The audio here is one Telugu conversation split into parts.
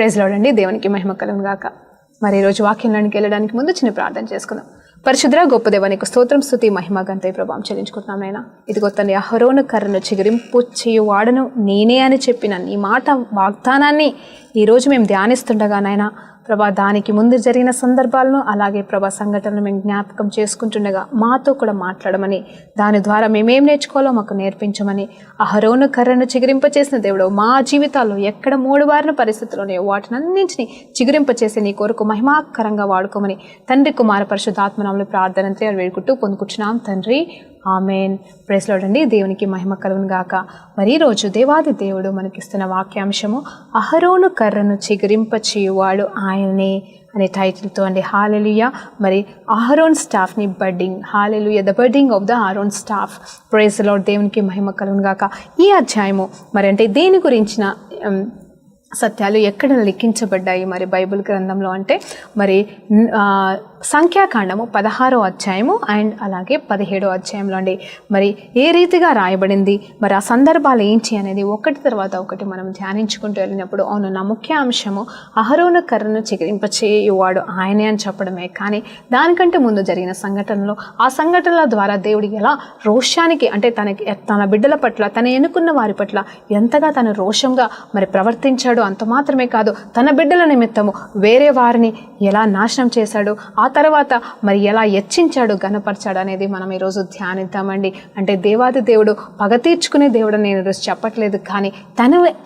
ప్రైజ్ లార్డ్ అండి. దేవునికి మహిమ కలుగును గాక. మరి ఈరోజు వాక్యంలోనికి వెళ్ళడానికి ముందు చిన్న ప్రార్థన చేసుకుందాం. పరిశుద్ధ గొప్ప దేవానికి స్తోత్రం, స్తుతి, మహిమ, ఘనత, ప్రభావం చెల్లించుకుంటున్నాం నాయనా. ఇదిగో తండ్రి, అహరోను కర్రను చిగురింపు చేయువాడను నేనే అని చెప్పిన నీ మాట వాగ్దానాన్ని ఈరోజు మేము ధ్యానిస్తుండగా నాయనా ప్రభా, దానికి ముందు జరిగిన సందర్భాలను అలాగే ప్రభా సంఘటనలు మేము జ్ఞాపకం చేసుకుంటుండగా మాతో కూడా మాట్లాడమని, దాని ద్వారా మేమేం నేర్చుకోవాలో మాకు నేర్పించమని, అహరోను కర్రను చిగురింపచేసిన దేవుడు మా జీవితాల్లో ఎక్కడ మూడువారిన పరిస్థితుల్లోనే వాటినన్నింటినీ చిగురింపచేసి నీ కొరకు మహిమాకరంగా వాడుకోమని తండ్రి, కుమార, పరిశుద్ధాత్మనామములో ప్రార్థనంతో వేడుకుంటూ పొందుకుంటున్నాం తండ్రి, ఆమెన్. ప్రైజ్ లార్డ్ అండి. దేవునికి మహిమ కలుగును గాక. మరి ఈరోజు దేవాది దేవుడు మనకిస్తున్న వాక్యాంశము అహరోను కర్రను చిగురింపచేయువాడు ఆయనే అనే టైటిల్తో అండి. హల్లెలూయా. మరి అహరోన్ స్టాఫ్ని budding, hallelujah, the budding of the Aaron staff. Praise Lord. దేవునికి మహిమ కలుగును గాక. ఈ అధ్యాయము మరి అంటే దేని గురించిన సత్యాలు ఎక్కడ లిఖించబడ్డాయి మరి బైబిల్ గ్రంథంలో అంటే మరి సంఖ్యాకాండము 16వ అధ్యాయము అండ్ అలాగే 17వ అధ్యాయంలో అండి మరి ఏ రీతిగా రాయబడింది, మరి ఆ సందర్భాలు ఏంటి అనేది ఒకటి తర్వాత ఒకటి మనం ధ్యానించుకుంటూ వెళ్ళినప్పుడు అవును, నా ముఖ్య అంశము అహరోను కర్రను చిగురింపచేయువాడు ఆయనే అని చెప్పడమే. కానీ దానికంటే ముందు జరిగిన సంఘటనలో ఆ సంఘటనల ద్వారా దేవుడికి ఎలా రోషానికి అంటే తన బిడ్డల పట్ల, తను ఎన్నుకున్న వారి పట్ల ఎంతగా తను రోషంగా మరి ప్రవర్తించాడు. అంత మాత్రమే కాదు, తన బిడ్డల నిమిత్తము వేరే వారిని ఎలా నాశనం చేశాడు, ఆ తర్వాత మరి ఎలా హెచ్చించాడు, ఘనపరిచాడు అనేది మనం ఈరోజు ధ్యానిద్దామండి. అంటే దేవాది దేవుడు పగ తీర్చుకునే దేవుడు నేను ఈరోజు చెప్పట్లేదు, కానీ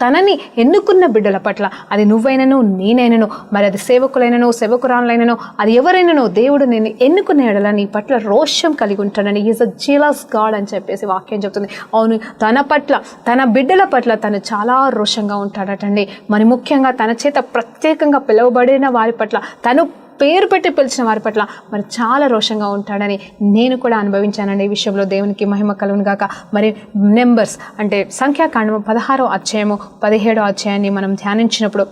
తనని ఎన్నుకున్న బిడ్డల పట్ల, అది నువ్వైనను నేనైనను మరి అది సేవకులైనను సేవకురాలైనను అది ఎవరైనాను, దేవుడు నేను ఎన్నుకునే ఎడల నీ పట్ల రోషం కలిగి ఉంటాడని, ఈజ్ అ జీలస్ గాడ్ అని చెప్పేసి వాక్యం చెప్తుంది. అవును, తన పట్ల తన బిడ్డల పట్ల తను చాలా రోషంగా ఉంటాడటండి. మరి ముఖ్యంగా తన చేత ప్రత్యేకంగా పిలువబడిన వారి పట్ల, తను పేరు పెట్టి పిలిచిన వారి పట్ల మరి చాలా రోషంగా ఉంటాడని నేను కూడా అనుభవించానండి. ఈ విషయంలో దేవునికి మహిమ కలుగును గాక. మరి నెంబర్స్ అంటే సంఖ్యాకాండము 16వ అధ్యాయము 17వ అధ్యాయాన్ని మనం ధ్యానించినప్పుడు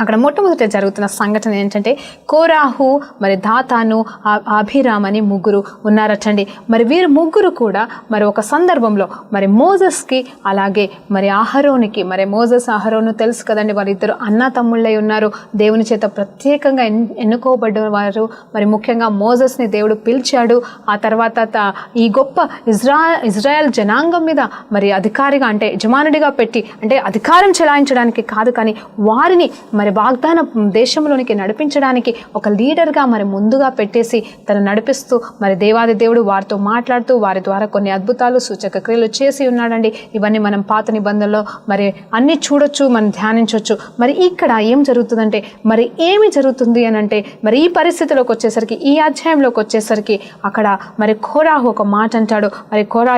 అక్కడ మొట్టమొదట జరుగుతున్న సంఘటన ఏంటంటే కోరాహు, మరి దాతాను, అభిరామ్ అని ముగ్గురు ఉన్నారటండి. మరి వీరు ముగ్గురు కూడా మరి ఒక సందర్భంలో మరి మోజెస్కి అలాగే మరి అహరోనికి, మరి మోజెస్ అహరోను తెలుసు కదండి, వాళ్ళిద్దరు అన్న తమ్ముళ్ళై ఉన్నారు, దేవుని చేత ప్రత్యేకంగా ఎన్నుకోబడ్డవారు. మరి ముఖ్యంగా మోజెస్ని దేవుడు పిలిచాడు. ఆ తర్వాత ఈ గొప్ప ఇజ్రాయెల్ జనాంగం మీద మరి అధికారిగా అంటే యజమానుడిగా పెట్టి, అంటే అధికారం చెలాయించడానికి కాదు కానీ వారిని మరి వాగ్దాన దేశంలోనికి నడిపించడానికి ఒక లీడర్గా మరి ముందుగా పెట్టేసి తను నడిపిస్తూ మరి దేవాది దేవుడు వారితో మాట్లాడుతూ వారి ద్వారా కొన్ని అద్భుతాలు సూచక క్రియలు చేసి ఉన్నాడండి. ఇవన్నీ మనం పాత నిబంధనలో మరి అన్ని చూడొచ్చు, మనం ధ్యానించవచ్చు. మరి ఇక్కడ ఏం జరుగుతుందంటే మరి ఏమి జరుగుతుంది అని అంటే మరి ఈ పరిస్థితిలోకి వచ్చేసరికి, ఈ అధ్యాయంలోకి వచ్చేసరికి అక్కడ మరి కోరాహు ఒక మాట అంటాడు. మరి కోరా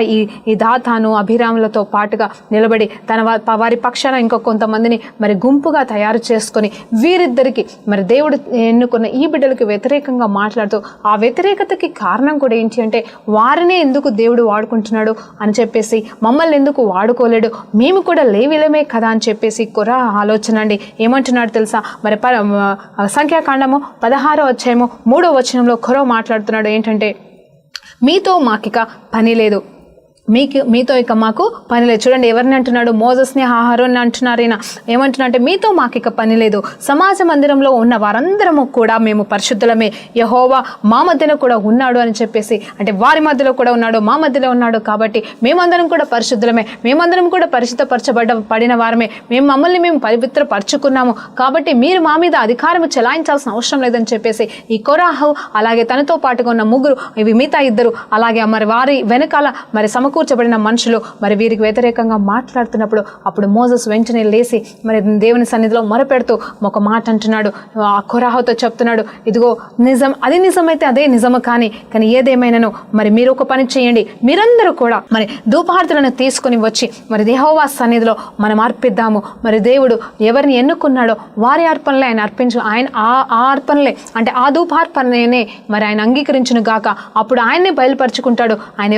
ఈ దాతాను అభిరాములతో పాటుగా నిలబడి తన వారి పక్షాన ఇంకో కొంతమందిని మరి గుంపుగా తయారు చేసుకొని వీరిద్దరికి మరి దేవుడు ఎన్నుకున్న ఈ బిడ్డలకి వ్యతిరేకంగా మాట్లాడుతూ, ఆ వ్యతిరేకతకి కారణం కూడా ఏంటి అంటే వారినే ఎందుకు దేవుడు వాడుకుంటున్నాడు అని చెప్పేసి, మమ్మల్ని ఎందుకు వాడుకోలేడు, మేము కూడా లేవిలమే కదా అని చెప్పేసి కొరా ఆలోచన అండి. ఏమంటున్నాడు తెలుసా? మరి సంఖ్యాకాండము 16వ అధ్యాయము 3వ వచనంలో కొరవ మాట్లాడుతున్నాడు. ఏంటంటే మీతో మాకిక పని లేదు, మీతో ఇక మాకు పని లేదు. చూడండి ఎవరిని అంటున్నాడు? మోజెస్ని, అహరోన్ని అంటున్నారు. ఈయన ఏమంటున్నా అంటే మీతో మాకు ఇక పని లేదు, సమాజ మందిరంలో ఉన్న వారందరము కూడా మేము పరిశుద్ధులమే, యెహోవా మా మధ్యలో కూడా ఉన్నాడు అని చెప్పేసి, అంటే వారి మధ్యలో కూడా ఉన్నాడు, మా మధ్యలో ఉన్నాడు, కాబట్టి మేమందరం కూడా పరిశుద్ధులమే, మేమందరం కూడా పడిన వారమే, మమ్మల్ని మేము పవిత్రపరచుకున్నాము, కాబట్టి మీరు మా మీద అధికారం చెలాయించాల్సిన అవసరం లేదని చెప్పేసి ఈ కోరాహు అలాగే తనతో పాటుగా ఉన్న ముగ్గురు, ఇవి మిగతా ఇద్దరు, అలాగే మరి వారి వెనకాల మరి సమకూర్చబడిన మనుషులు మరి వీరికి వ్యతిరేకంగా మాట్లాడుతున్నప్పుడు అప్పుడు మోజెస్ వెంటనే లేచి మరి దేవుని సన్నిధిలో మొరపెడుతూ ఒక మాట అంటున్నాడు. ఆ కోరాహుతో చెప్తున్నాడు, ఇదిగో నిజం, అది నిజమైతే అదే నిజము, కానీ ఏదేమైనాను మరి మీరు ఒక పని చేయండి, మీరందరూ కూడా మరి ధూపార్తులను తీసుకుని వచ్చి మరి యెహోవా సన్నిధిలో మనం అర్పిద్దాము. మరి దేవుడు ఎవరిని ఎన్నుకున్నాడో వారి అర్పణలే ఆయన ఆయన ఆ అర్పణలే అంటే ఆ ధూపార్పణనే మరి ఆయన అంగీకరించును గాక. అప్పుడు ఆయన్నే బయలుపరుచుకుంటాడు ఆయన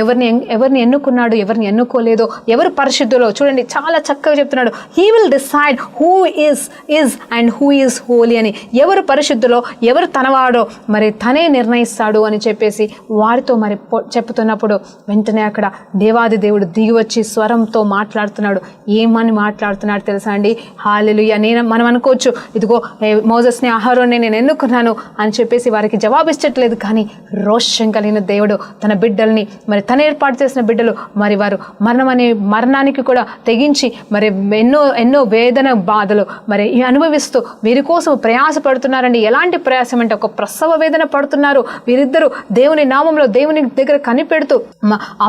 ఎవరిని ఎన్నుకున్నాడు ఎన్నుకున్నాడు, ఎవరిని ఎన్నుకోలేదో, ఎవరు పరిశుద్ధులో చూడండి చాలా చక్కగా చెప్తున్నాడు. He will decide who is and who is Holi అని. ఎవరు పరిశుద్ధులో, ఎవరు తనవాడో మరి తనే నిర్ణయిస్తాడు అని చెప్పేసి వారితో మరి చెప్తున్నప్పుడు వెంటనే అక్కడ దేవాది దేవుడు దిగి వచ్చి స్వరంతో మాట్లాడుతున్నాడు. ఏమని మాట్లాడుతున్నాడు తెలుసా అండి? హల్లెలూయా. మనం అనుకోవచ్చు, ఇదిగో మోజెస్ని అహరోన్ని నేను ఎన్నుకున్నాను అని చెప్పేసి వారికి జవాబిచ్చట్లేదు. కానీ రోషం కలిగిన దేవుడు తన బిడ్డల్ని మరి తన ఏర్పాటు చేసిన బిడ్డలు మరి వారు మరణానికి కూడా తెగించి మరి ఎన్నో వేదన బాధలు మరి అనుభవిస్తూ వీరి కోసం ప్రయాసపడుతున్నారండి. ఎలాంటి ప్రయాసం అంటే ఒక ప్రసవ వేదన పడుతున్నారు వీరిద్దరూ. దేవుని నామంలో దేవుని దగ్గర కనిపెడుతూ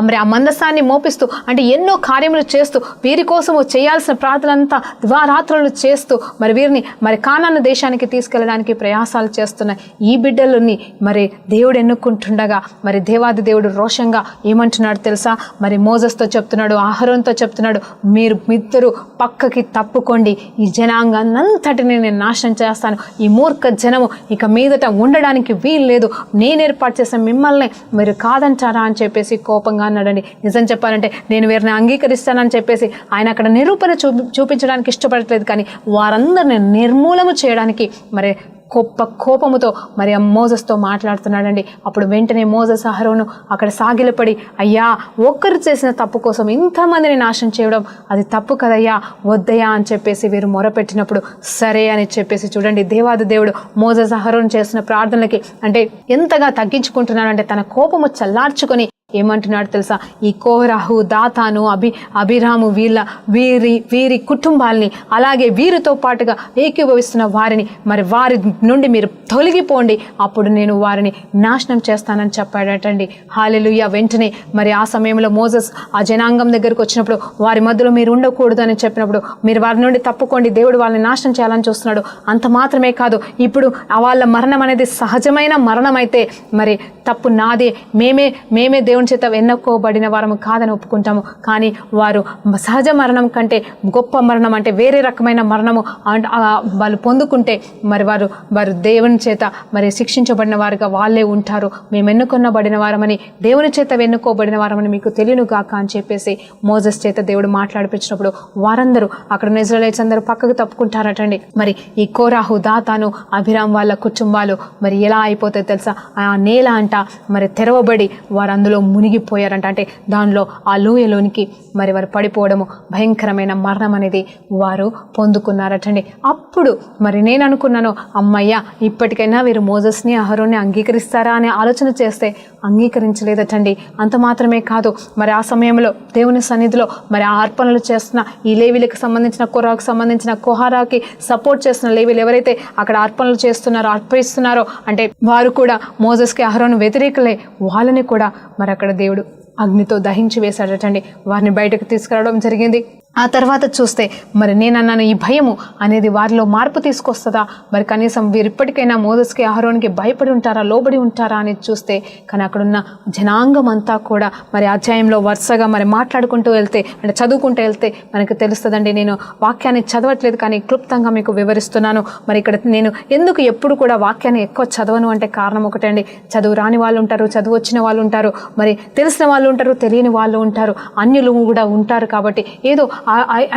మరి ఆ మందసాన్ని మోపిస్తూ అంటే ఎన్నో కార్యములు చేస్తూ వీరి కోసము చేయాల్సిన ప్రార్థనంతా దివారాత్రులు చేస్తూ మరి వీరిని మరి కానాను దేశానికి తీసుకెళ్ళడానికి ప్రయాసాలు చేస్తున్న ఈ బిడ్డలని మరి దేవుడు ఎన్నుకుంటుండగా మరి దేవాది దేవుడు రోషంగా ఏమంటున్నాడు తెలుసా? మరి మోజెస్తో చెప్తున్నాడు, అహరోన్తో చెప్తున్నాడు, మీరు ఇద్దరు పక్కకి తప్పుకోండి, ఈ జనాంగాన్నంతటిని నేను నాశనం చేస్తాను, ఈ మూర్ఖ జనము ఇక మీదట ఉండడానికి వీలు లేదు, నేను ఏర్పాటు చేసిన మిమ్మల్ని మీరు కాదంటారా అని చెప్పేసి కోపంగా అన్నాడండి. నిజం చెప్పాలంటే నేను వీరిని అంగీకరిస్తానని చెప్పేసి ఆయన అక్కడ నిరూపణ చూపించడానికి ఇష్టపడట్లేదు, కానీ వారందరిని నిర్మూలము చేయడానికి మరి గొప్ప కోపముతో మరి ఆ మోజెస్తో మాట్లాడుతున్నాడండి. అప్పుడు వెంటనే మోజెస్ అహరోను అక్కడ సాగిలపడి, అయ్యా ఒక్కరు చేసిన తప్పు కోసం ఇంతమందిని నాశనం చేయడం అది తప్పు కదయ్యా, వద్దయ్యా అని చెప్పేసి వీరు మొరపెట్టినప్పుడు సరే అని చెప్పేసి చూడండి దేవాది దేవుడు మోజెస్ అహరోను చేసిన ప్రార్థనలకి అంటే ఎంతగా తగ్గించుకుంటున్నాడంటే తన కోపము చల్లార్చుకొని ఏమంటున్నాడు తెలుసా? ఈ కోరాహు, దాతాను, అభిరాము వీరి కుటుంబాలని అలాగే వీరితో పాటుగా ఏకీభవిస్తున్న వారిని మరి వారి నుండి మీరు తొలగిపోండి, అప్పుడు నేను వారిని నాశనం చేస్తానని చెప్పాడటండి. హల్లెలూయా. వెంటనే మరి ఆ సమయంలో మోజెస్ ఆ జనాంగం దగ్గరకు వచ్చినప్పుడు వారి మధ్యలో మీరు ఉండకూడదు అని చెప్పినప్పుడు మీరు వారి నుండి తప్పుకోండి, దేవుడు వాళ్ళని నాశనం చేయాలని చూస్తున్నాడు. అంత మాత్రమే కాదు, ఇప్పుడు వాళ్ళ మరణం అనేది సహజమైన మరణం అయితే మరి తప్పు నాదే, మేమే దేవుని చేత ఎన్నుకోబడిన వారము కాదని ఒప్పుకుంటాము. కానీ వారు సహజ మరణం కంటే గొప్ప మరణం అంటే వేరే రకమైన మరణము వాళ్ళు పొందుకుంటే మరి వారు దేవుని చేత మరి శిక్షించబడిన వారుగా వాళ్ళే ఉంటారు. మేము ఎన్నుకొనబడిన వారమని, దేవుని చేత ఎన్నుకోబడిన వారమని మీకు తెలియను గాక అని చెప్పేసి మోజెస్ చేత దేవుడు మాట్లాడిపించినప్పుడు వారందరూ అక్కడ ఇశ్రాయేలీయులు అందరూ పక్కకు తప్పుకుంటారటండి. మరి ఈ కోరాహు, దాతాను, అభిరామ్ వాళ్ళ కుటుంబాలు మరి ఎలా అయిపోతాయి తెలుసా? ఆ నేల అంట మరి తెరవబడి వారు అందులో మునిగిపోయారంట. అంటే దానిలో ఆ లోయలోనికి మరి వారు పడిపోవడము, భయంకరమైన మరణం అనేది వారు పొందుకున్నారటండి. అప్పుడు మరి నేను అనుకున్నాను, అమ్మయ్య ఇప్పటికైనా వీరు మోజెస్ని అహరోన్ని అంగీకరిస్తారా అనే ఆలోచన చేస్తే అంగీకరించలేదటండి. అంత మాత్రమే కాదు, మరి ఆ సమయంలో దేవుని సన్నిధిలో మరి ఆ అర్పణలు చేస్తున్న ఈ లేవీలకు సంబంధించిన కోరాకు సంబంధించిన కోహారాకి సపోర్ట్ చేస్తున్న లేవీలు ఎవరైతే అక్కడ అర్పణలు చేస్తున్నారో అర్పిస్తున్నారో అంటే వారు కూడా మోజెస్కి అహరోను వ్యతిరేకులే, వాళ్ళని కూడా మరి అక్కడ దేవుడు అగ్నితో దహించి వేశాడటండి. వారిని బయటకు తీసుకురావడం జరిగింది. ఆ తర్వాత చూస్తే మరి నేనన్నాను, ఈ భయము అనేది వారిలో మార్పు తీసుకొస్తుందా? మరి కనీసం వీరు ఇప్పటికైనా మోజెస్కి అహరోన్కి భయపడి ఉంటారా, లోబడి ఉంటారా అనేది చూస్తే, కానీ అక్కడున్న జనాంగం అంతా కూడా మరి అధ్యాయంలో వరుసగా మరి మాట్లాడుకుంటూ వెళ్తే అంటే చదువుకుంటూ వెళ్తే మనకు తెలుస్తుందండి. నేను వాక్యాన్ని చదవట్లేదు కానీ క్లుప్తంగా మీకు వివరిస్తున్నాను. మరి ఇక్కడ నేను ఎందుకు ఎప్పుడు కూడా వాక్యాన్ని ఎక్కువ చదవను అంటే కారణం ఒకటే అండి. చదువు రాని వాళ్ళు ఉంటారు, చదువు వచ్చిన వాళ్ళు ఉంటారు, మరి తెలిసిన వాళ్ళు ఉంటారు, తెలియని వాళ్ళు ఉంటారు, అన్యులు కూడా ఉంటారు. కాబట్టి ఏదో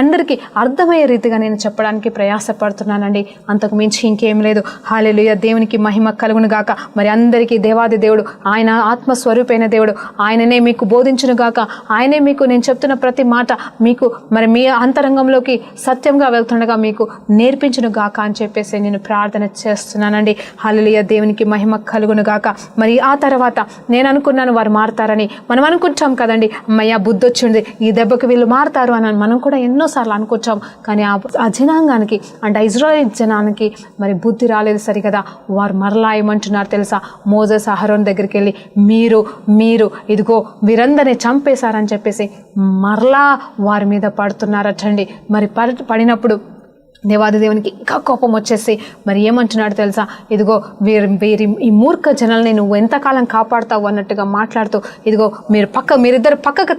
అందరికీ అర్థమయ్యే రీతిగా నేను చెప్పడానికి ప్రయాసపడుతున్నానండి, అంతకు మించి ఇంకేం లేదు. హల్లెలూయా. దేవునికి మహిమ కలుగును గాక. మరి అందరికీ దేవాది దేవుడు, ఆయన ఆత్మస్వరూపైన దేవుడు, ఆయననే మీకు బోధించును గాక. ఆయనే మీకు నేను చెప్తున్న ప్రతి మాట మీకు మరి మీ అంతరంగంలోకి సత్యంగా వెళ్తుండగా మీకు నేర్పించును గాక అని చెప్పేసి నేను ప్రార్థన చేస్తున్నానండి. హల్లెలూయా. దేవునికి మహిమ కలుగును గాక. మరి ఆ తర్వాత నేను అనుకున్నాను వారు మారుతారని. మనం అనుకుంటాం కదండి, అమ్మయ్య బుద్ధి వచ్చింది, ఈ దెబ్బకి వీళ్ళు మారుతారు అని మనం కూడా ఎన్నోసార్లు అనుకుంటాం. కానీ ఆ జనాంగానికి అంటే ఇశ్రాయేలు జనానికి మరి బుద్ధి రాలేదు సరికదా. వారు మరలా ఏమంటున్నారు తెలుసా? మోజెస్ అహరోన్ దగ్గరికి వెళ్ళి మీరు ఇదిగో వీరందరినీ చంపేశారని చెప్పేసి మరలా వారి మీద పడుతున్నారటండి. మరి పడినప్పుడు దేవాది దేవునికి ఇంకా కోపం వచ్చేసి మరి ఏమంటున్నాడు తెలుసా, ఇదిగో వీరి ఈ మూర్ఖ జనాల్ని నువ్వు ఎంతకాలం కాపాడుతావు అన్నట్టుగా మాట్లాడుతూ, ఇదిగో మీరిద్దరు పక్కకు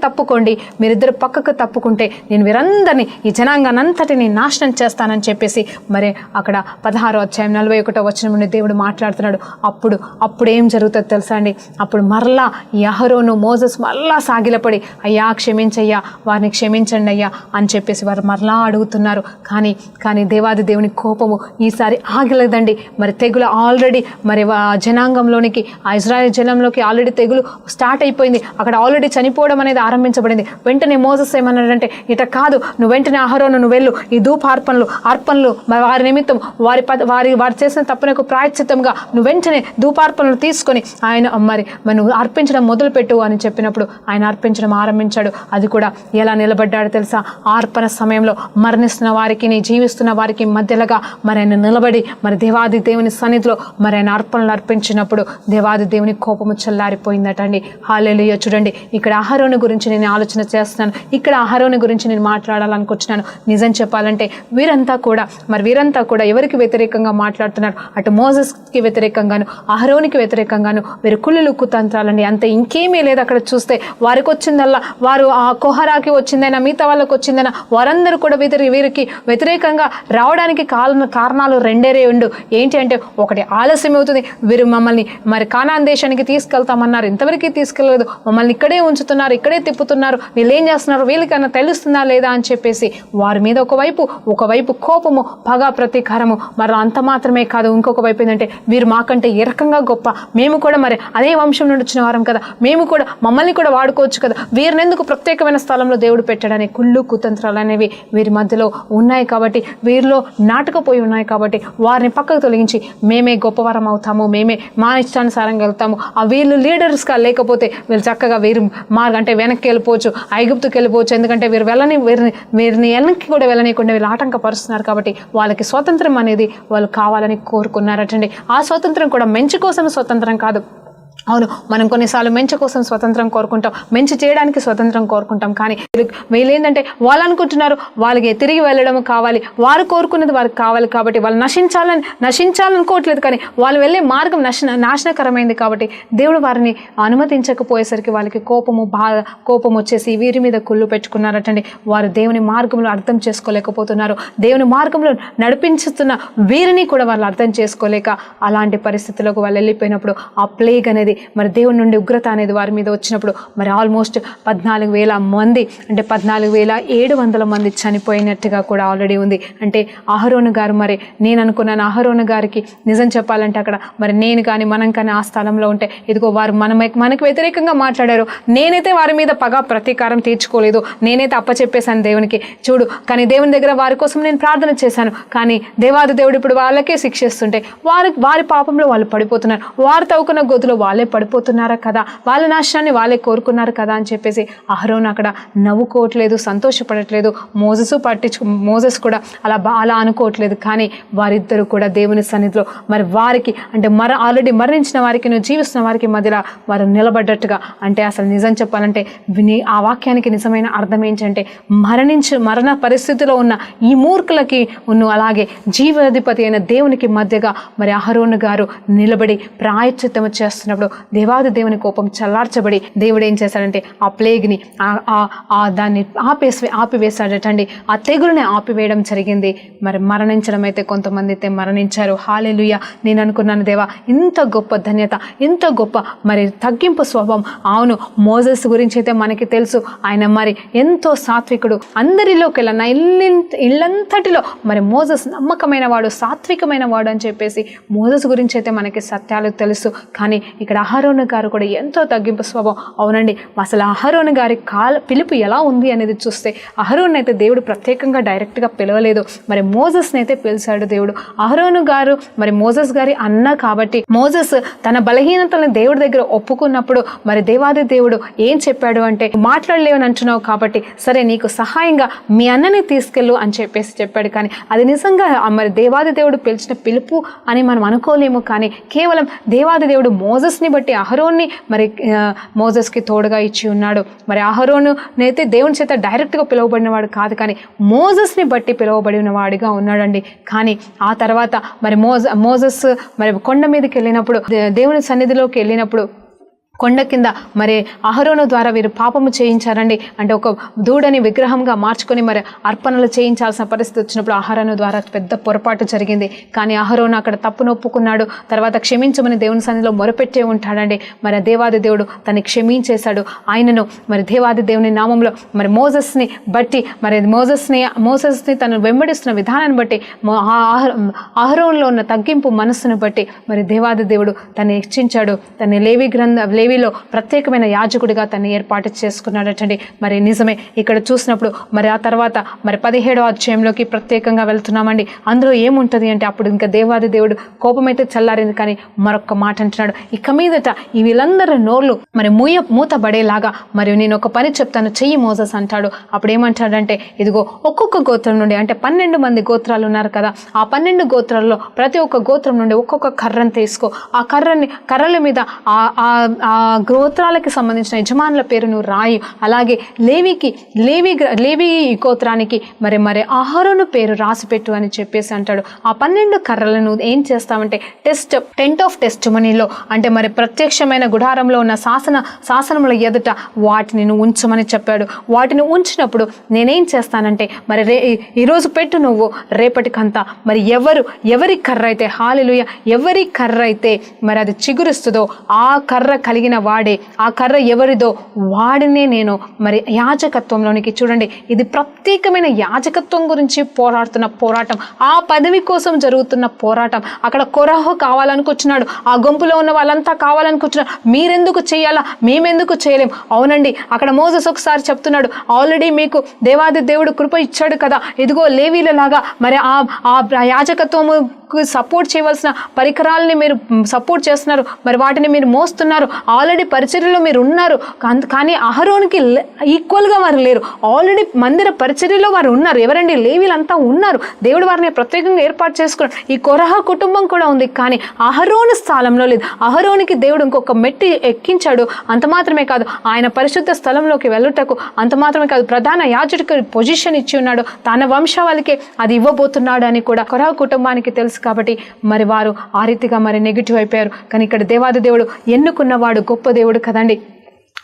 తప్పుకుంటే నేను వీరందరినీ ఈ జనాంగానంతటిని నాశనం చేస్తానని చెప్పేసి మరి అక్కడ 16వ అధ్యాయం 41వ వచనం నుండి దేవుడు మాట్లాడుతున్నాడు. అప్పుడు ఏం జరుగుతుంది తెలుసా అండి, అప్పుడు మరలా ఈ అహరోను మోజెస్ మరలా సాగిలపడి, అయ్యా క్షమించయ్యా, వారిని క్షమించండి అయ్యా అని చెప్పేసి వారు మరలా అడుగుతున్నారు. కానీ దేవాది దేవుని కోపము ఈసారి ఆగలేదండి. మరి తెగులు ఆల్రెడీ మరి జనాంగంలోనికి, ఆ ఇజ్రాయెల్ జనంలోకి ఆల్రెడీ తెగులు స్టార్ట్ అయిపోయింది. అక్కడ ఆల్రెడీ చనిపోవడం అనేది ఆరంభించబడింది. వెంటనే మోసెస్ ఏమన్నాడంటే, ఇట కాదు, నువ్వు వెంటనే అహరోను నువ్వు వెళ్ళు, ఈ ధూప అర్పణలు వారి నిమిత్తం వారు చేసిన తప్పునకు ప్రాయశ్చిత్తంగా నువ్వు వెంటనే ధూపార్పణలు తీసుకొని మరి నువ్వు అర్పించడం మొదలుపెట్టు అని చెప్పినప్పుడు ఆయన అర్పించడం ఆరంభించాడు. అది కూడా ఎలా నిలబడ్డాడు తెలుసా, అర్పణ సమయంలో మరణిస్తున్న వారికి, జీవిస్తున్న వారికి మధ్యలోగా మరి ఆయన నిలబడి మరి దేవాది దేవుని సన్నిధిలో మరి ఆయన అర్పణలు అర్పించినప్పుడు దేవాది దేవుని కోపము చల్లారిపోయిందట అండి. హల్లెలూయా. చూడండి, ఇక్కడ అహరోను గురించి నేను ఆలోచన చేస్తున్నాను, ఇక్కడ అహరోను గురించి నేను మాట్లాడాలనుకుంటున్నాను. నిజం చెప్పాలంటే వీరంతా కూడా ఎవరికి వ్యతిరేకంగా మాట్లాడుతున్నారు, అటు మోసెస్కి వ్యతిరేకంగాను అహరోనికి వ్యతిరేకంగాను వీరు కుళ్ళులు కుతంత్రాలండి. అంతే, ఇంకేమీ లేదు. అక్కడ చూస్తే వారికి వచ్చిందల్లా, వారు ఆ కోహరాకి వచ్చిందైనా మిగతా వాళ్ళకి వచ్చిందైనా వారందరూ కూడా వీరికి వ్యతిరేకంగా రావడానికి కారణాలు రెండే ఏంటి అంటే, ఒకటి ఆలస్యం అవుతుంది, వీరు మమ్మల్ని మరి కానాన్ దేశానికి తీసుకెళ్తామన్నారు, ఇంతవరకు తీసుకెళ్ళలేదు, మమ్మల్ని ఇక్కడే ఉంచుతున్నారు, ఇక్కడే తిప్పుతున్నారు, వీళ్ళు ఏం చేస్తున్నారు, వీళ్ళకన్నా తెలుస్తుందా లేదా అని చెప్పేసి వారి మీద ఒకవైపు కోపము, పగ, ప్రతీకారము. మరి అంత మాత్రమే కాదు, ఇంకొక వైపు ఏంటంటే వీరు మాకంటే ఏ రకంగా గొప్ప, మేము కూడా మరి అదే వంశం నుండి వచ్చిన వారం కదా, మమ్మల్ని కూడా వాడుకోవచ్చు కదా, వీరిని ఎందుకు ప్రత్యేకమైన స్థలంలో దేవుడు పెట్టడానికి కుళ్ళు కుతంత్రాలు అనేవి వీరి మధ్యలో ఉన్నాయి. కాబట్టి వీరిలో నాటకపోయి ఉన్నాయి. కాబట్టి వారిని పక్కకు తొలగించి మేమే గొప్పవారం అవుతాము, మేమే మా ఇష్టానుసారంగా వెళ్తాము, ఆ వీళ్ళు లీడర్స్గా లేకపోతే వీళ్ళు చక్కగా అంటే వెనక్కి వెళ్ళిపోవచ్చు, ఐగుప్తుకి వెళ్ళిపోవచ్చు. ఎందుకంటే వీరిని వెనక్కి కూడా వెళ్ళనీయకుండా వీళ్ళు ఆటంకపరుస్తున్నారు. కాబట్టి వాళ్ళకి స్వాతంత్రం అనేది వాళ్ళు కావాలని కోరుకున్నారటండి. ఆ స్వాతంత్రం కూడా మంచి కోసం స్వతంత్రం కాదు. అవును, మనం కొన్నిసార్లు మంచి కోసం స్వతంత్రం కోరుకుంటాం, మంచి చేయడానికి స్వతంత్రం కోరుకుంటాం. కానీ వీళ్ళు ఏంటంటే వాళ్ళు అనుకుంటున్నారు వాళ్ళకి తిరిగి వెళ్ళడం కావాలి, వారు కోరుకున్నది వారికి కావాలి. కాబట్టి వాళ్ళు నశించాలనుకోవట్లేదు, కానీ వాళ్ళు వెళ్ళే మార్గం నాశనకరమైంది. కాబట్టి దేవుడు వారిని అనుమతించకపోయేసరికి వాళ్ళకి కోపం వచ్చేసి వీరి మీద కుళ్ళు పెట్టుకున్నారటండి. వారు దేవుని మార్గంలో అర్థం చేసుకోలేకపోతున్నారు. దేవుని మార్గంలో నడిపించుతున్న వీరిని కూడా వాళ్ళు అర్థం చేసుకోలేక అలాంటి పరిస్థితులకు వాళ్ళు వెళ్ళిపోయినప్పుడు ఆ ప్లేగ్ అనేది మరి దేవుని నుండి ఉగ్రత అనేది వారి మీద వచ్చినప్పుడు మరి ఆల్మోస్ట్ 14,000 మంది, అంటే 14,700 మంది చనిపోయినట్టుగా కూడా ఆల్రెడీ ఉంది. అంటే అహరోను గారు, మరి నేను అనుకున్నాను అహరోను గారికి నిజం చెప్పాలంటే అక్కడ మరి నేను కానీ మనం కానీ ఆ స్థలంలో ఉంటే, ఇదిగో వారు మనకు వ్యతిరేకంగా మాట్లాడారు, నేనైతే వారి మీద ప్రతీకారం తీర్చుకోలేదు, నేనైతే అప్పచెప్పేశాను దేవునికి. చూడు, కానీ దేవుని దగ్గర వారి కోసం నేను ప్రార్థన చేశాను, కానీ దేవాది దేవుడు ఇప్పుడు వాళ్ళకే శిక్షిస్తుంటే వారి పాపంలో వాళ్ళు పడిపోతున్నారు, వారు తవ్వుకున్న గోతులో వాళ్ళే పడిపోతున్నారా కదా, వాళ్ళ నాశనాన్ని వాళ్ళే కోరుకున్నారు కదా అని చెప్పేసి అహరోను అక్కడ నవ్వుకోవట్లేదు, సంతోషపడట్లేదు. మోసెస్ కూడా అలా అనుకోవట్లేదు. కానీ వారిద్దరూ కూడా దేవుని సన్నిధిలో మరి వారికి, అంటే ఆల్రెడీ మరణించిన వారికి, జీవిస్తున్న వారికి మధ్యలో వారు నిలబడ్డట్టుగా. అంటే అసలు నిజం చెప్పాలంటే ఆ వాక్యానికి నిజమైన అర్థం ఏంటంటే, మరణ పరిస్థితిలో ఉన్న ఈ మూర్ఖులకి అలాగే జీవాధిపతి అయిన దేవునికి మధ్యగా మరి అహరోను గారు నిలబడి ప్రాయశ్చిత్తం చేస్తున్నప్పుడు దేవాది దేవుని కోపం చల్లార్చబడి దేవుడు ఏం చేశాడంటే ఆ ప్లేగ్ని దాన్ని ఆపివేశాడటండి. ఆ తెగులుని ఆపివేయడం జరిగింది. మరి మరణించడం అయితే కొంతమంది అయితే మరణించారు. హల్లెలూయా. నేను అనుకున్నాను, దేవా ఇంత గొప్ప ధన్యత, ఇంత గొప్ప మరి తగ్గింపు స్వభావం. అవును, మోసెస్ గురించి అయితే మనకి తెలుసు, ఆయన మరి ఎంతో సాత్వికుడు, అందరిలోకి వెళ్ళిన ఇళ్ళంతటిలో మరి మోసెస్ నమ్మకమైన వాడు, సాత్వికమైన వాడు అని చెప్పేసి మోసెస్ గురించి అయితే మనకి సత్యాలు తెలుసు. కానీ ఇక్కడ అహరోను గారు కూడా ఎంతో తగ్గింపు స్వభావం. అవునండి, అసలు అహరోను గారి పిలుపు ఎలా ఉంది అనేది చూస్తే, అహరోను అయితే దేవుడు ప్రత్యేకంగా డైరెక్ట్గా పిలవలేదు, మరి మోసెస్ని అయితే పిలిచాడు దేవుడు. అహరోను గారు మరి మోసెస్ గారి అన్న కాబట్టి మోసెస్ తన బలహీనతలను దేవుడి దగ్గర ఒప్పుకున్నప్పుడు మరి దేవాది దేవుడు ఏం చెప్పాడు అంటే, మాట్లాడలేవని అంటున్నావు కాబట్టి సరే నీకు సహాయంగా మీ అన్నని తీసుకెళ్ళు అని చెప్పేసి చెప్పాడు. కానీ అది నిజంగా మరి దేవాది దేవుడు పిలిచిన పిలుపు అని మనం అనుకోలేము. కానీ కేవలం దేవాది దేవుడు మోసెస్ని మోజెస్ని బట్టి అహరోన్ని మరి మోజెస్కి తోడుగా ఇచ్చి ఉన్నాడు. మరి అహరోను అయితే దేవుని చేత డైరెక్ట్గా పిలువబడినవాడు కాదు, కానీ మోజెస్ని బట్టి పిలువబడిన వాడిగా ఉన్నాడండి. కానీ ఆ తర్వాత మరి మోజెస్ మరి కొండ మీదకి వెళ్ళినప్పుడు, దేవుని సన్నిధిలోకి వెళ్ళినప్పుడు కొండ కింద మరి అహరోను ద్వారా వీరు పాపము చేయించారండి. అంటే ఒక దూడని విగ్రహంగా మార్చుకొని మరి అర్పణలు చేయించాల్సిన పరిస్థితి వచ్చినప్పుడు అహరోను ద్వారా పెద్ద పొరపాటు జరిగింది. కానీ అహరోను అక్కడ తప్పును ఒప్పుకున్నాడు. తర్వాత క్షమించమని దేవుని సన్నిధిలో మొరపెట్టే ఉంటాడండి. మరి దేవాది దేవుడు తనని క్షమించేశాడు. ఆయనను మరి దేవాది దేవుని నామంలో మరి మోజెస్ని బట్టి మరి మోజెస్ని తను వెంబడిస్తున్న విధానాన్ని బట్టి అహరోనులో ఉన్న తగ్గింపు మనస్సును బట్టి మరి దేవాది దేవుడు తను హెచ్చించాడు. తన లేవీలో ప్రత్యేకమైన యాజకుడిగా తను ఏర్పాటు చేసుకున్నాడటండి. మరి నిజమే ఇక్కడ చూసినప్పుడు మరి ఆ తర్వాత మరి 17వ అధ్యాయంలోకి ప్రత్యేకంగా వెళ్తున్నామండి. అందులో ఏముంటుంది అంటే అప్పుడు ఇంకా దేవాది దేవుడు కోపమైతే చల్లారింది, కానీ మరొక మాట అంటున్నాడు, ఇక మీదట ఈ వీళ్ళందరూ నోళ్ళు మరి మూతబడేలాగా మరి నేను ఒక పని చెప్తాను, చెయ్యి మోజెస్ అంటాడు. అప్పుడు ఏమంటాడంటే, ఇదిగో ఒక్కొక్క గోత్రం నుండి, అంటే 12 మంది గోత్రాలు ఉన్నారు కదా, ఆ 12 గోత్రాల్లో ప్రతి ఒక్క గోత్రం నుండి ఒక్కొక్క కర్రను తీసుకో, ఆ కర్రల మీద ఆ గోత్రాలకి సంబంధించిన యజమానుల పేరు నువ్వు రాయి. అలాగే లేవి గోత్రానికి మరి అహరోను పేరు రాసిపెట్టు అని చెప్పేసి అంటాడు. ఆ 12 కర్రలను ఏం చేస్తామంటే టెంట్ ఆఫ్ టెస్టిమనీలో, అంటే మరి ప్రత్యక్షమైన గుడారంలో ఉన్న శాసనముల ఎదుట వాటిని నువ్వు ఉంచమని చెప్పాడు. వాటిని ఉంచినప్పుడు నేనేం చేస్తానంటే మరి ఈరోజు పెట్టు నువ్వు, రేపటికంతా మరి ఎవరి కర్ర అయితే హల్లెలూయా ఎవరి కర్ర అయితే మరి అది చిగురిస్తుందో ఆ కర్ర కలిగిన వాడే, ఆ కర్ర ఎవరిదో వాడినే నేను మరి యాజకత్వంలోనికి, చూడండి ఇది ప్రత్యేకమైన యాజకత్వం గురించి పోరాడుతున్న పోరాటం, ఆ పదవి కోసం జరుగుతున్న పోరాటం. అక్కడ కొరహు కావాలనుకొచ్చినాడు, ఆ గుంపులో ఉన్న వాళ్ళంతా కావాలనుకొచ్చినారు, మీరెందుకు చేయాలా, మేమెందుకు చేయలేం. అవునండి, అక్కడ మోజెస్ ఒకసారి చెప్తున్నాడు, ఆల్రెడీ మీకు దేవాది దేవుడు కృప ఇచ్చాడు కదా, ఇదిగో లేవీలలాగా మరి ఆ యాజకత్వము సపోర్ట్ చేయవలసిన పరికరాలని మీరు సపోర్ట్ చేస్తున్నారు, మరి వాటిని మీరు మోస్తున్నారు, ఆల్రెడీ పరిచర్యలో మీరు ఉన్నారు. కానీ అహరోనుకి ఈక్వల్గా వారు లేరు. ఆల్రెడీ మందిర పరిచర్యలో వారు ఉన్నారు. ఎవరండి? లేవీలంతా ఉన్నారు. దేవుడు వారిని ప్రత్యేకంగా ఏర్పాటు చేసుకున్నారు. ఈ కొరహ కుటుంబం కూడా ఉంది, కానీ అహరోను స్థలంలో లేదు. అహరోనికి దేవుడు ఇంకొక మెట్టి ఎక్కించాడు. అంత మాత్రమే కాదు, ఆయన పరిశుద్ధ స్థలంలోకి వెళ్ళుటకు అంత మాత్రమే కాదు, ప్రధాన యాజకుడికి పొజిషన్ ఇచ్చి ఉన్నాడు. తన వంశావళికే అది ఇవ్వబోతున్నాడు అని కూడా కొరహ కుటుంబానికి తెలుసు. కాబట్టి మరి వారు ఆ రీతిగా మరి నెగిటివ్ అయిపోయారు. కానీ ఇక్కడ దేవాది దేవుడు ఎన్నుకున్నవాడు గొప్ప దేవుడు కదండి.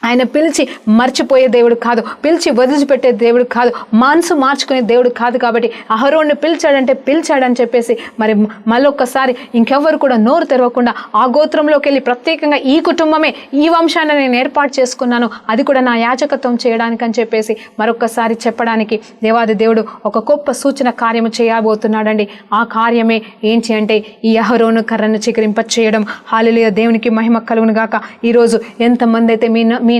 ఆయన పిలిచి మర్చిపోయే దేవుడు కాదు, పిలిచి వదిలిపెట్టే దేవుడు కాదు, మనసు మార్చుకునే దేవుడు కాదు. కాబట్టి అహరోన్ని పిలిచాడని చెప్పేసి మరి మళ్ళొక్కసారి ఇంకెవ్వరు కూడా నోరు తెరవకుండా ఆ గోత్రంలోకి వెళ్ళి ప్రత్యేకంగా ఈ కుటుంబమే, ఈ వంశాన్ని నేను ఏర్పాటు చేసుకున్నాను, అది కూడా నా యాజకత్వం చేయడానికి అని చెప్పేసి మరొక్కసారి చెప్పడానికి దేవాది దేవుడు ఒక గొప్ప సూచన కార్యము చేయబోతున్నాడండి. ఆ కార్యమే ఏంటి అంటే ఈ అహరోను కర్రను చిగురింప చేయడం. హల్లెలూయా, దేవునికి మహిమ కలుగును గాక. ఈరోజు ఎంతమంది అయితే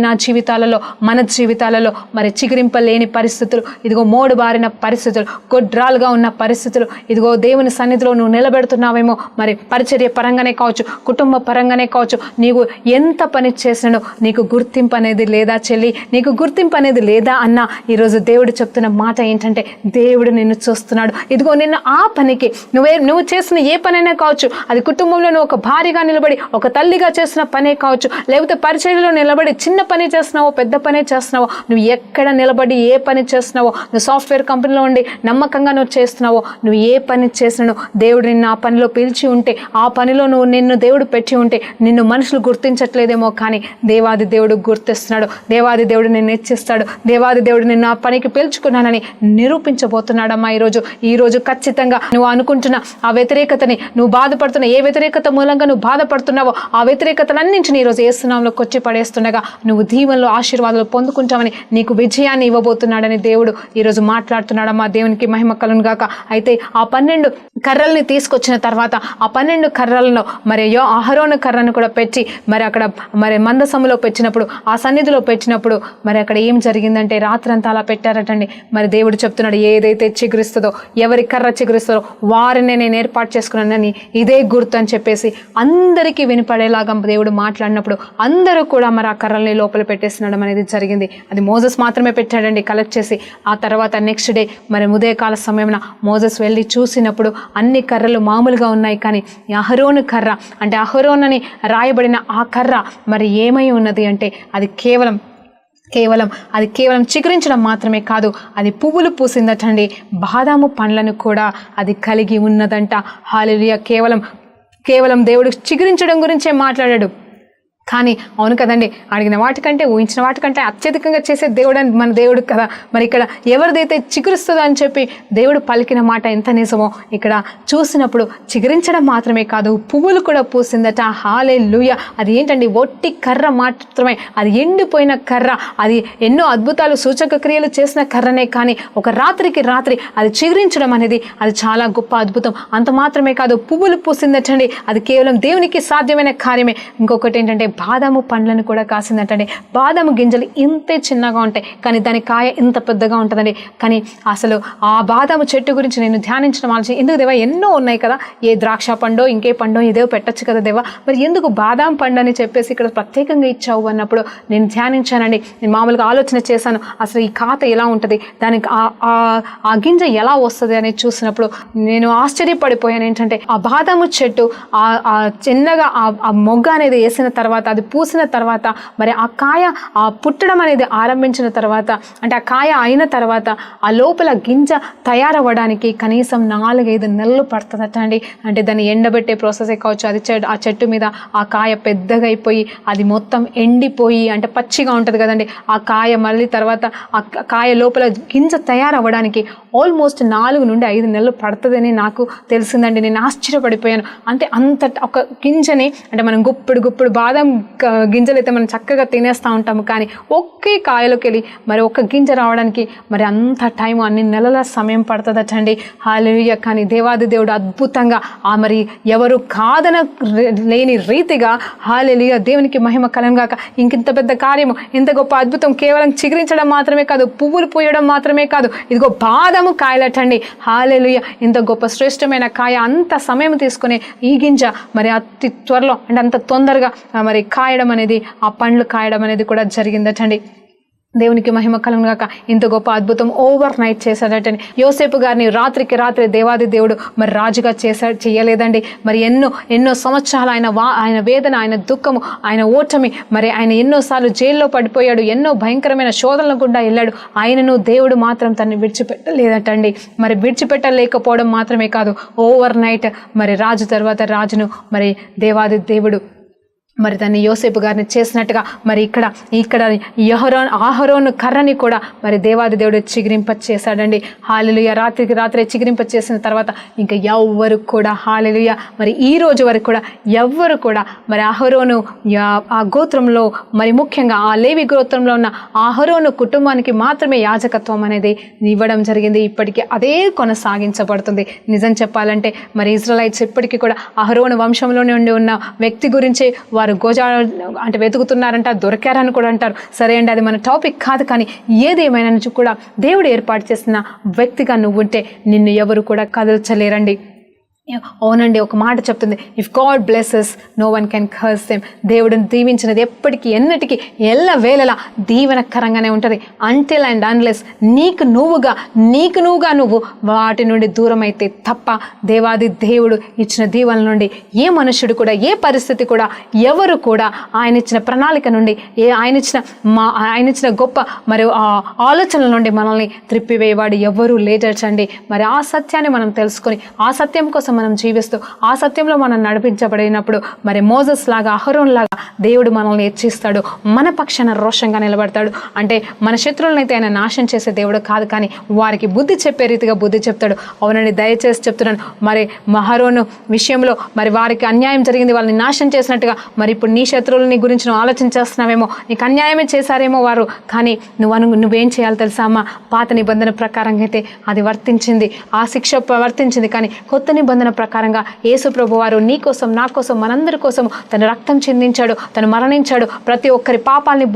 నా జీవితాలలో, మన జీవితాలలో మరి చిగురింపలేని పరిస్థితులు, ఇదిగో మోడు బారిన పరిస్థితులు, గొడ్రాలుగా ఉన్న పరిస్థితులు, ఇదిగో దేవుని సన్నిధిలో నువ్వు నిలబెడుతున్నావేమో, మరి పరిచర్య పరంగానే కావచ్చు, కుటుంబ పరంగానే కావచ్చు, నీవు ఎంత పని చేసినానో నీకు గుర్తింపు అనేది లేదా చెల్లి, నీకు గుర్తింపు అనేది లేదా అన్న, ఈరోజు దేవుడు చెప్తున్న మాట ఏంటంటే దేవుడు నిన్ను చూస్తున్నాడు. ఇదిగో నిన్ను ఆ పనికి నువ్వు చేసిన ఏ పనైనా కావచ్చు, అది కుటుంబంలో నువ్వు ఒక భార్యగా నిలబడి ఒక తల్లిగా చేసిన పనే కావచ్చు, లేకపోతే పరిచర్యలో నిలబడి చిన్న పని చేస్తున్నావో పెద్ద పని చేస్తున్నావో, నువ్వు ఎక్కడ నిలబడి ఏ పని చేస్తున్నావో, నువ్వు సాఫ్ట్వేర్ కంపెనీలో ఉండి నమ్మకంగా నువ్వు చేస్తున్నావో, నువ్వు ఏ పని చేసినావు, దేవుడు నిన్ను ఆ పనిలో పిలిచి ఉంటే, ఆ పనిలో నిన్ను దేవుడు పెట్టి ఉంటే నిన్ను మనుషులు గుర్తించట్లేదేమో, కానీ దేవాది దేవుడు గుర్తిస్తున్నాడు. దేవాది దేవుడు నిన్ను హెచ్చిస్తాడు. దేవాది దేవుడు నిన్ను ఆ పనికి పిలుచుకున్నానని నిరూపించబోతున్నాడమ్మా. ఈరోజు ఖచ్చితంగా నువ్వు అనుకుంటున్న ఆ వ్యతిరేకతని, నువ్వు బాధపడుతున్న ఏ వ్యతిరేకత మూలంగా నువ్వు బాధపడుతున్నావో ఆ వ్యతిరేకతలన్నింటినీ ఈరోజు యేసునామములో కొచ్చి పడేస్తుండగా నువ్వు దీవెనలు ఆశీర్వాదాలు పొందుకుంటామని, నీకు విజయాన్ని ఇవ్వబోతున్నాడని దేవుడు ఈరోజు మాట్లాడుతున్నాడమ్మా. దేవునికి మహిమ కలుగును గాక. అయితే ఆ 12 కర్రల్ని తీసుకొచ్చిన తర్వాత ఆ 12 కర్రలను మరి అహరోను కర్రను కూడా పెట్టి మరి అక్కడ మరి మందసములో పెట్టినప్పుడు, ఆ సన్నిధిలో పెట్టినప్పుడు మరి అక్కడ ఏం జరిగిందంటే రాత్రంతా అలా పెట్టారటండి. మరి దేవుడు చెప్తున్నాడు, ఏదైతే చిగురిస్తుందో, ఎవరి కర్ర చిగురిస్తుందో వారినే నేను ఏర్పాటు చేసుకున్నానని ఇదే గుర్తు అని చెప్పేసి అందరికీ వినపడేలాగా దేవుడు మాట్లాడినప్పుడు అందరూ కూడా మరి ఆ కర్రల్ని లోపల పెట్టేసినడం అనేది జరిగింది. అది మోజెస్ మాత్రమే పెట్టాడండి కలెక్ట్ చేసి. ఆ తర్వాత నెక్స్ట్ డే మరి ఉదయకాల సమయంలో మోజెస్ వెళ్ళి చూసినప్పుడు అన్ని కర్రలు మామూలుగా ఉన్నాయి, కానీ అహరోను కర్ర అంటే అహరోన్ అని రాయబడిన ఆ కర్ర మరి ఏమై ఉన్నది అంటే అది కేవలం చిగురించడం మాత్రమే కాదు, అది పువ్వులు పూసిందటండి. బాదాము పండ్లను కూడా అది కలిగి ఉన్నదంట. హల్లెలూయా. కేవలం దేవుడు చిగురించడం గురించే మాట్లాడాడు, కానీ అవును కదండి, అడిగిన వాటికంటే ఊహించిన వాటికంటే అత్యధికంగా చేసే దేవుడు అని మన దేవుడు కదా. మరి ఇక్కడ ఎవరిదైతే చిగురుస్తుందో అని చెప్పి దేవుడు పలికిన మాట ఎంత నిజమో ఇక్కడ చూసినప్పుడు చిగురించడం మాత్రమే కాదు, పువ్వులు కూడా పూసిందట. హల్లెలూయా. అది ఏంటండి, ఒట్టి కర్ర మాత్రమే, అది ఎండిపోయిన కర్ర, అది ఎన్నో అద్భుతాలు సూచక క్రియలు చేసిన కర్రనే, కానీ ఒక రాత్రికి రాత్రి అది చిగురించడం అనేది అది చాలా గొప్ప అద్భుతం. అంత మాత్రమే కాదు, పువ్వులు పూసిందటండి. అది కేవలం దేవునికి సాధ్యమైన కార్యమే. ఇంకొకటి ఏంటంటే బాదాము పండ్లను కూడా కాసిందటండి. బాదాము గింజలు ఇంతే చిన్నగా ఉంటాయి, కానీ దాని కాయ ఇంత పెద్దగా ఉంటుందండి. కానీ అసలు ఆ బాదాము చెట్టు గురించి నేను ధ్యానించడం ఆలోచన, ఎందుకు దేవా ఎన్నో ఉన్నాయి కదా, ఏ ద్రాక్ష పండో ఇంకే పండో ఇదేవో పెట్టచ్చు కదా దేవా, మరి ఎందుకు బాదాం పండు అని చెప్పేసి ఇక్కడ ప్రత్యేకంగా ఇచ్చావు అన్నప్పుడు నేను ధ్యానించానండి. నేను మామూలుగా ఆలోచన చేశాను, అసలు ఈ ఖాత ఎలా ఉంటుంది, దానికి ఆ గింజ ఎలా వస్తుంది అనేది చూసినప్పుడు నేను ఆశ్చర్యపడిపోయాను. ఏంటంటే ఆ బాదాము చెట్టు ఆ చిన్నగా ఆ మొగ్గ అనేది వేసిన తర్వాత, అది పూసిన తర్వాత, మరి ఆ కాయ ఆ పుట్టడం అనేది ఆరంభించిన తర్వాత, అంటే ఆ కాయ అయిన తర్వాత ఆ లోపల గింజ తయారవ్వడానికి కనీసం 4-5 నెలలు పడుతుందట అండి. అంటే దాన్ని ఎండబెట్టే ప్రాసెసే కావచ్చు. అది ఆ చెట్టు మీద ఆ కాయ పెద్దగా అయిపోయి అది మొత్తం ఎండిపోయి అంటే పచ్చిగా ఉంటుంది కదండి, ఆ కాయ మళ్ళీ తర్వాత ఆ కాయ లోపల గింజ తయారవ్వడానికి ఆల్మోస్ట్ 4 నుండి 5 నెలలు పడుతుందని నాకు తెలిసిందండి. నేను ఆశ్చర్యపడిపోయాను. అంటే అంత ఒక గింజని అంటే మనం గుప్పుడు బాదం గింజలు అయితే మనం చక్కగా తినేస్తూ ఉంటాము, కానీ ఒకే కాయలోకి వెళ్ళి మరి ఒక గింజ రావడానికి మరి అంత టైం అన్ని నెలల సమయం పడుతుందటండి. హల్లెలూయా. కానీ దేవాది దేవుడు అద్భుతంగా మరి ఎవరు కాదన లేని రీతిగా హల్లెలూయా దేవునికి మహిమ కలుగుగాక. ఇంత పెద్ద కార్యము, ఇంత గొప్ప అద్భుతం కేవలం చిగురించడం మాత్రమే కాదు, పువ్వులు పూయడం మాత్రమే కాదు, ఇదిగో బాదము కాయలటండి. హల్లెలూయా. ఇంత గొప్ప శ్రేష్టమైన కాయ అంత సమయం తీసుకునే ఈ గింజ మరి అతి త్వరలో అంటే అంత తొందరగా మరి కాయడం అనేది, ఆ పండ్లు కాయడం అనేది కూడా జరిగిందటండి. దేవునికి మహిమ కలుగుగాక. ఇంత గొప్ప అద్భుతం ఓవర్ నైట్ చేశాడటండి. యోసేపు గారిని రాత్రికి రాత్రి దేవాది దేవుడు మరి రాజుగా చేయలేదండి. మరి ఎన్నో సంవత్సరాలు ఆయన వేదన, ఆయన దుఃఖము, ఆయన ఓటమి, మరి ఆయన ఎన్నోసార్లు జైల్లో పడిపోయాడు, ఎన్నో భయంకరమైన శోధనల గుండా వెళ్ళాడు. ఆయనను దేవుడు మాత్రం తనని విడిచిపెట్టలేదటండి. మరి విడిచిపెట్టలేకపోవడం మాత్రమే కాదు, ఓవర్ నైట్ మరి రాజు తర్వాత రాజును మరి దేవాది దేవుడు మరి దాన్ని యోసేపు గారిని చేసినట్టుగా మరి ఇక్కడ అహరోను కర్రని కూడా మరి దేవాది దేవుడు చిగురింప చేశాడండి. హల్లెలూయా. రాత్రికి రాత్రే చిగురింప చేసిన తర్వాత ఇంకా ఎవ్వరు కూడా హల్లెలూయా మరి ఈ రోజు వరకు కూడా ఎవ్వరు కూడా మరి అహరోను ఆ గోత్రంలో మరి ముఖ్యంగా ఆ లేవి గోత్రంలో ఉన్న అహరోను కుటుంబానికి మాత్రమే యాజకత్వం అనేది ఇవ్వడం జరిగింది. ఇప్పటికీ అదే కొనసాగించబడుతుంది. నిజం చెప్పాలంటే మరి ఇజ్రాయెలైట్స్ ఇప్పటికీ కూడా అహరోను వంశంలో నుండి ఉన్న వ్యక్తి గురించి వారు అంటే వెతుకుతున్నారంట, దొరికారని కూడా అంటారు. సరే అండి, అది మన టాపిక్ కాదు, కానీ ఏదేమైనా కూడా దేవుడు ఏర్పాటు చేసిన వ్యక్తిగా నువ్వుంటే నిన్ను ఎవరు కూడా కదల్చలేరండి. అవునండి, ఒక మాట చెప్తుంది, if god blesses no one can curse them. దేవుడిని దీవించినది ఎప్పటికీ ఎన్నటికీ ఎల్లవేళలా దీవెనకరంగానే ఉంటుంది. అంటిల్ అండ్ అన్లెస్ నీకు నువ్వుగా నువ్వు వాటి నుండి దూరం అయితే తప్ప దేవాది దేవుడు ఇచ్చిన దీవెన నుండి ఏ మనుషుడు కూడా, ఏ పరిస్థితి కూడా, ఎవరు కూడా ఆయన ఇచ్చిన ప్రణాళిక నుండి, ఆయన ఇచ్చిన గొప్ప మరి ఆలోచనల నుండి మనల్ని త్రిప్పివేయవాడు ఎవరూ లేటండి. మరి ఆ సత్యాన్ని మనం తెలుసుకొని ఆ సత్యం కోసం మనం జీవిస్తూ ఆ సత్యంలో మనం నడిపించబడినప్పుడు మరి మోజెస్ లాగా, అహరోన్ లాగా దేవుడు మనల్ని హెచ్చిస్తాడు, మన పక్షాన రోషంగా నిలబడతాడు. అంటే మన శత్రువులనైతే ఆయన నాశనం చేసే దేవుడు కాదు, కానీ వారికి బుద్ధి చెప్పే రీతిగా బుద్ధి చెప్తాడు. అవునండి, దయచేసి చెప్తున్నాను, మరి అహరోను విషయంలో మరి వారికి అన్యాయం జరిగింది, వాళ్ళని నాశనం చేసినట్టుగా మరి ఇప్పుడు నీ శత్రువులని గురించి నువ్వు ఆలోచన చేస్తున్నావేమో, నీకు అన్యాయమే చేశారేమో వారు, కానీ నువ్వేం చేయాలి తెలుసా అమ్మ? పాత నిబంధన ప్రకారంగా అయితే అది వర్తించింది, ఆ శిక్ష వర్తించింది, కానీ కొత్త నిబంధన నిబంధన ప్రకారంగా యేసు ప్రభు వారు నీ కోసం, నా కోసం, మనందరి కోసం తన రక్తం చిందించాడు, తను మరణించాడు, ప్రతి ఒక్కరి పాపాలని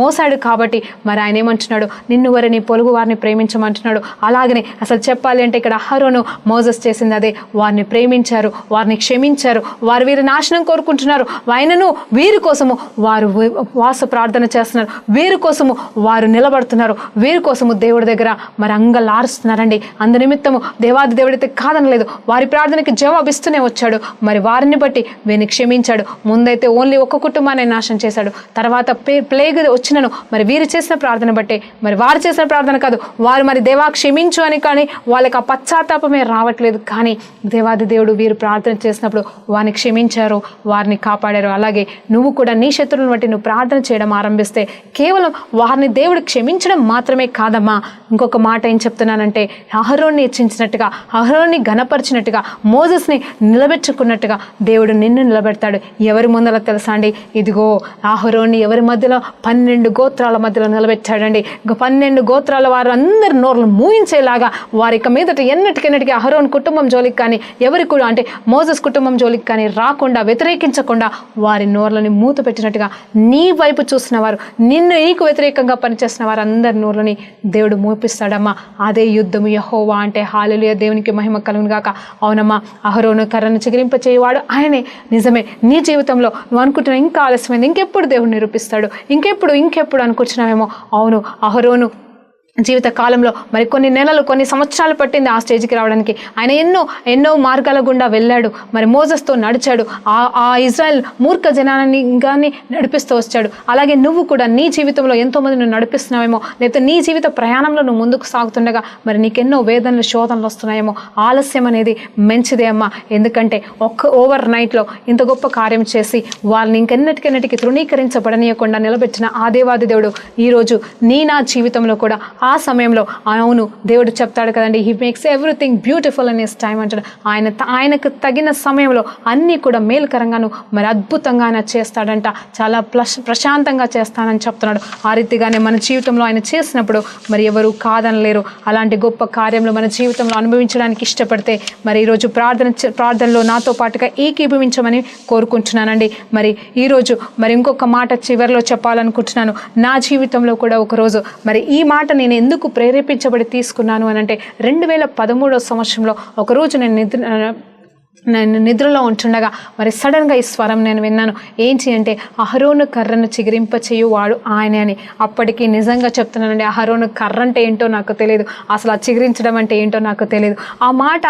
మోసాడు. కాబట్టి మరి ఆయన ఏమంటున్నాడు, నిన్ను వరి నీ పొరుగు వారిని ప్రేమించమంటున్నాడు. అలాగనే అసలు చెప్పాలి అంటే ఇక్కడ అహరోను మోజెస్ చేసింది అదే, వారిని ప్రేమించారు, వారిని క్షమించారు, వారు వీరి నాశనం కోరుకుంటున్నారు, ఆయనను వీరి కోసము వారు ఉపవాస ప్రార్థన చేస్తున్నారు, వీరి కోసము వారు నిలబడుతున్నారు, వీరి కోసము దేవుడి దగ్గర మరి అంగలారుస్తున్నారండి. అందు నిమిత్తము దేవాది దేవుడైతే కాదనలేదు, వారి ప్రార్థనకి జవాబిస్తూనే వచ్చాడు. మరి వారిని బట్టి వీరిని క్షమించాడు. ముందైతే ఓన్లీ ఒక్క కుటుంబాన్ని నాశనం చేశాడు, తర్వాత ప్లేగ్ వచ్చినను మరి వీరు చేసిన ప్రార్థన బట్టే, మరి వారు చేసిన ప్రార్థన కాదు, వారు మరి దేవా క్షమించు అని, కానీ వాళ్ళకి ఆ పశ్చాత్తాపమే రావట్లేదు. కానీ దేవాది దేవుడు వీరు ప్రార్థన చేసినప్పుడు వారిని క్షమించారు, వారిని కాపాడారు. అలాగే నువ్వు కూడా నీ శత్రువులను బట్టి నువ్వు ప్రార్థన చేయడం ఆరంభిస్తే కేవలం వారిని దేవుడు క్షమించడం మాత్రమే కాదమ్మా, ఇంకొక మాట ఏం చెప్తున్నానంటే, అహరోన్ని హెచ్చించినట్టుగా, అహరోన్ని ఘనపరిచినట్టుగా, మోజెస్ని నిలబెట్టుకున్నట్టుగా దేవుడు నిన్ను నిలబెడతాడు. ఎవరి ముందర తెలుసా అండి, ఇదిగో అహరోన్ని ఎవరి మధ్యలో 12 గోత్రాల మధ్యలో నిలబెట్టాడండి. 12 గోత్రాల వారు అందరి నోర్లు మూయించేలాగా వారికి మీదట ఎన్నటికెన్నటికి అహరోన్ కుటుంబం జోలికి కానీ ఎవరి కూడా అంటే మోజెస్ కుటుంబం జోలికి కానీ రాకుండా, వ్యతిరేకించకుండా వారి నోర్లని మూత పెట్టినట్టుగా నీ వైపు చూసిన వారు, నీకు వ్యతిరేకంగా పనిచేసిన వారు అందరి నోర్లని దేవుడు మూపిస్తాడమ్మా. అదే యుద్ధము. యెహోవా అంటే హల్లెలూయా, దేవునికి మహిమ కలుగును గాక. అవునమ్మా, అహరోను కర్రను చిగిరింప చేయవాడు ఆయనే. నిజమే, నీ జీవితంలో నువ్వు అనుకుంటున్నా ఇంకా ఆలస్యమైంది, ఇంకెప్పుడు దేవుడు నిరూపిస్తాడు, ఇంకెప్పుడు అనుకుంటున్నావేమో. అవును, అహరోను జీవిత కాలంలో మరి కొన్ని నెలలు, కొన్ని సంవత్సరాలు పట్టింది ఆ స్టేజ్కి రావడానికి. ఆయన ఎన్నో మార్గాల గుండా వెళ్ళాడు, మరి మోజెస్తో నడిచాడు, ఆ ఇజ్రాయెల్ మూర్ఖ జనాన్ని కానీ నడిపిస్తూ వచ్చాడు. అలాగే నువ్వు కూడా నీ జీవితంలో ఎంతోమంది నువ్వు నడిపిస్తున్నావేమో, లేకపోతే నీ జీవిత ప్రయాణంలో నువ్వు ముందుకు సాగుతుండగా మరి నీకెన్నో వేదనలు, శోధనలు వస్తున్నాయేమో. ఆలస్యం అనేది మంచిదే అమ్మా, ఎందుకంటే ఓవర్ నైట్లో ఇంత గొప్ప కార్యం చేసి వాళ్ళని ఇంకెన్నటికెన్నటికి తృణీకరించబడనీయకుండా నిలబెట్టిన ఆ దేవాది దేవుడు ఈరోజు నా జీవితంలో కూడా ఆ సమయంలో, అవును దేవుడు చెప్తాడు కదండి, he makes everything beautiful in his time అంటాడు. ఆయనకు తగిన సమయంలో అన్నీ కూడా మేలుకరంగాను మరి అద్భుతంగా ఆయన చేస్తాడంట, చాలా ప్రశాంతంగా చేస్తానని చెప్తున్నాడు. ఆ రీతిగానే మన జీవితంలో ఆయన చేసినప్పుడు మరి ఎవరు కాదనలేరు. అలాంటి గొప్ప కార్యంలో మన జీవితంలో అనుభవించడానికి ఇష్టపడితే మరి ఈరోజు ప్రార్థనలో నాతో పాటుగా ఏకీభవించమని కోరుకుంటున్నానండి. మరి ఈరోజు మరి ఇంకొక మాట చివరిలో చెప్పాలనుకుంటున్నాను. నా జీవితంలో కూడా ఒకరోజు మరి ఈ మాట నేను ఎందుకు ప్రేరేపించబడి తీసుకున్నాను అని అంటే, 2013 సంవత్సరంలో ఒకరోజు నేను నిద్రలో ఉంటుండగా మరి సడన్గా ఈ స్వరం నేను విన్నాను. ఏంటి అంటే, అహరోను కర్రను చిగిరింప చేయువాడు ఆయనే అని. అప్పటికి నిజంగా చెప్తున్నానండి, అహరోను కర్ర అంటే ఏంటో నాకు తెలియదు, అసలు ఆ చిగురించడం అంటే ఏంటో నాకు తెలియదు. ఆ మాట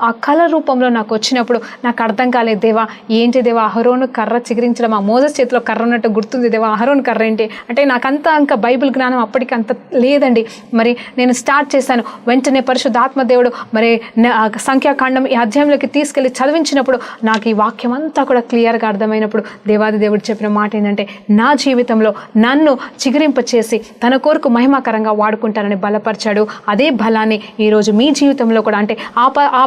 ఆ కళ రూపంలో నాకు వచ్చినప్పుడు నాకు అర్థం కాలేదు, దేవా ఏంటి దేవా అహరోను కర్ర చిగురించడం, ఆ మోజెస్ చేతిలో కర్ర ఉన్నట్టు గుర్తుంది దేవా, అహరోను కర్ర ఏంటి అంటే నాకంతా ఇంకా బైబిల్ జ్ఞానం అప్పటికి అంత లేదండి. మరి నేను స్టార్ట్ చేశాను, వెంటనే పరిశుద్ధాత్మ దేవుడు మరి సంఖ్యాకాండం ఈ అధ్యాయంలోకి తీసుకెళ్ళి చదివించినప్పుడు నాకు ఈ వాక్యం అంతా కూడా క్లియర్గా అర్థమైనప్పుడు దేవాది దేవుడు చెప్పిన మాట ఏంటంటే, నా జీవితంలో నన్ను చిగురింప చేసి తన కొరకు మహిమాకరంగా వాడుకుంటానని బలపరిచాడు. అదే బలాన్ని ఈరోజు మీ జీవితంలో కూడా, అంటే ఆ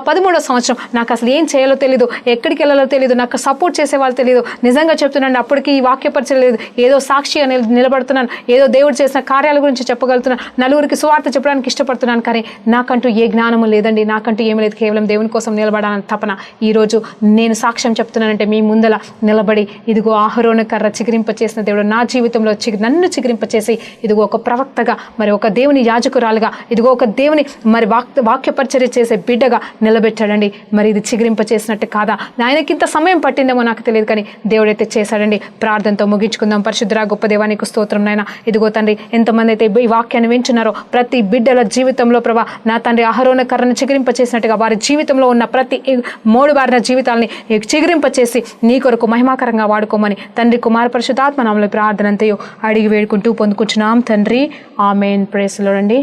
13వ సంవత్సరం నాకు అసలు ఏం చేయాలో తెలియదు, ఎక్కడికి వెళ్ళాలో తెలియదు, నాకు సపోర్ట్ చేసేవాళ్ళు తెలియదు. నిజంగా చెప్తున్నాను, అప్పటికి ఈ వాక్యపరిచయం లేదు, ఏదో సాక్షిగా నిలబడుతున్నాను, ఏదో దేవుడు చేసిన కార్యాల గురించి చెప్పగలుగుతున్నాను, నలుగురికి సువార్త చెప్పడానికి ఇష్టపడుతున్నాను. కానీ నాకంటూ ఏ జ్ఞానము లేదండి, నాకంటూ ఏమి లేదు, కేవలం దేవుని కోసం నిలబడాలని తపన. ఈరోజు నేను సాక్ష్యం చెప్తున్నానంటే మీ ముందల నిలబడి, ఇదిగో అహరోను కర్ర చిగురింప చేసిన దేవుడు నా జీవితంలో నన్ను చిగురింప చేసి, ఇదిగో ఒక ప్రవక్తగా, మరి ఒక దేవుని యాజకురాలుగా, ఇదిగో ఒక దేవుని మరి వాక్యపరిచర్య చేసే బిడ్డగా నిలబెట్టాడండి. మరి ఇది చిగురింప చేసినట్టు కాదా? ఆయనకింత సమయం పట్టిందేమో నాకు తెలియదు, కానీ దేవుడైతే చేశాడండి. ప్రార్థనతో ముగించుకుందాం. పరిశుద్ధ గొప్ప దేవానికి స్తోత్రం నాయన. ఇదిగో తండ్రి, ఎంతమంది అయితే ఈ వాక్యాన్ని వింటున్నారో ప్రతి బిడ్డల జీవితంలో ప్రభా నా తండ్రి అహరోను కర్రను చిగురింప చేసినట్టుగా వారి జీవితంలో ఉన్న ప్రతి మోడు బారిన జీవితాలని చిగురింపచేసి నీ కొరకు మహిమాకరంగా వాడుకోమని తండ్రి, కుమార పరిశుద్ధాత్మ నామములో ప్రార్థనంతయు అడిగి వేడుకుంటూ పొందుకుంటున్నాం తండ్రి. ఆమేన్. ప్రైజ్ ది లార్డ్ అండి.